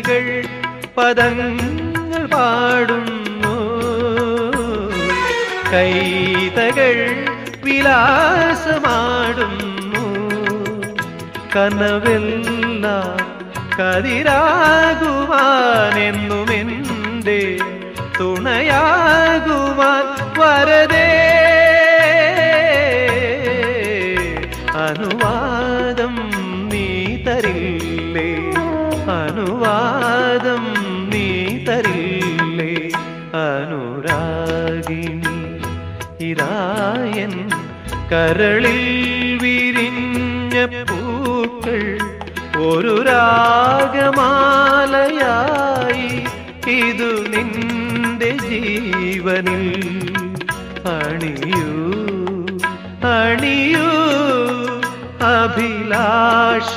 വീണകൾ പദങ്ങൾ പാടുന്നു, കൈതകൾ വിലാസമാടുന്നു. കനവെല്ലാം കതിരാകുവാനെന്നുമെന്റെ തുണയാകുവാൻ വരദേ. അനുവാദം നീ തരില്ലേ, അനുവാദം നീ തരില്ലേ. അനുരാഗിണി ഇതായൻ കരളിൽ വിരിഞ്ഞ പൂക്കൾ ഒരു രാഗമാലയായി ഇതു നിന്റെ ജീവനിൽ അണിയൂ അണിയൂ അഭിലാഷ